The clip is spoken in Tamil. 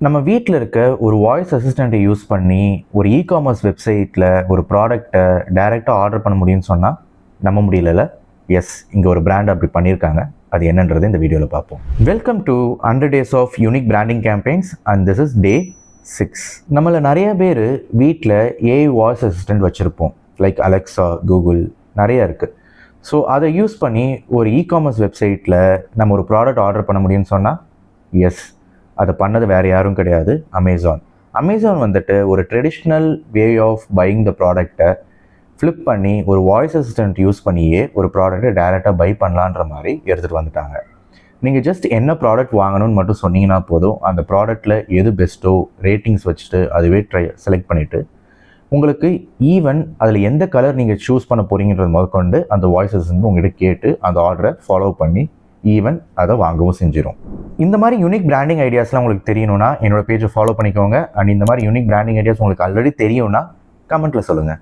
நம்ம வீட்டில் இருக்க ஒரு வாய்ஸ் அசிஸ்டண்ட்டை யூஸ் பண்ணி ஒரு இ-காமர்ஸ் வெப்சைட்டில் ஒரு ப்ராடக்டை டைரெக்டாக ஆர்டர் பண்ண முடியும்னு சொன்னால் நம்ப முடியல. எஸ், இங்கே ஒரு பிராண்ட் அப்படி பண்ணியிருக்காங்க. அது என்னன்றது இந்த வீடியோவில் பார்ப்போம். Welcome to 100 Days of unique branding campaigns and this is day 6. நம்மள நிறைய பேர் வீட்டில் ஏஐ வாய்ஸ் அசிஸ்டண்ட் வச்சுருப்போம். லைக் அலெக்ஸா, கூகுள் நிறைய இருக்குது. ஸோ அதை யூஸ் பண்ணி ஒரு இ-காமர்ஸ் வெப்சைட்டில் நம்ம ஒரு ப்ராடக்ட் ஆர்டர் பண்ண முடியும்னு சொன்னால் எஸ், அதை பண்ணது வேறு யாரும் கிடையாது, அமேசான் வந்துட்டு ஒரு traditional way of buying the ப்ராடக்டை ஃப்ளிப் பண்ணி ஒரு வாய்ஸ் அசிஸ்டண்ட் யூஸ் பண்ணியே ஒரு ப்ராடக்ட்டை டைரெக்டாக பை பண்ணலான்ற மாதிரி எடுத்துகிட்டு வந்துட்டாங்க. நீங்கள் ஜஸ்ட் என்ன ப்ராடக்ட் வாங்கணும்னு மட்டும் சொன்னீங்கன்னா போதும், அந்த ப்ராடக்ட்டில் எது பெஸ்ட்டோ ரேட்டிங்ஸ் வச்சுட்டு அதுவே செலக்ட் பண்ணிவிட்டு உங்களுக்கு ஈவன் அதில் எந்த கலர் நீங்கள் சூஸ் பண்ண போகிறீங்கன்றது முதற்கொண்டு அந்த வாய்ஸ் அசிஸ்டண்ட் உங்கள்கிட்ட கேட்டு அந்த ஆர்டரை ஃபாலோ பண்ணி ஈவன் அதை வாங்கவும் செஞ்சிடும். இந்த மாதிரி யூனிக் பிராண்டிங் ஐடியாஸ்லாம் உங்களுக்கு தெரியணும்னா என்னோட பேஜை ஃபாலோ பண்ணிக்கோங்க. அண்ட் இந்த மாதிரி யூனிக் பிராண்டிங் ஐடியாஸ் உங்களுக்கு ஆல்ரெடி தெரியும்னா கமெண்ட்டில் சொல்லுங்கள்.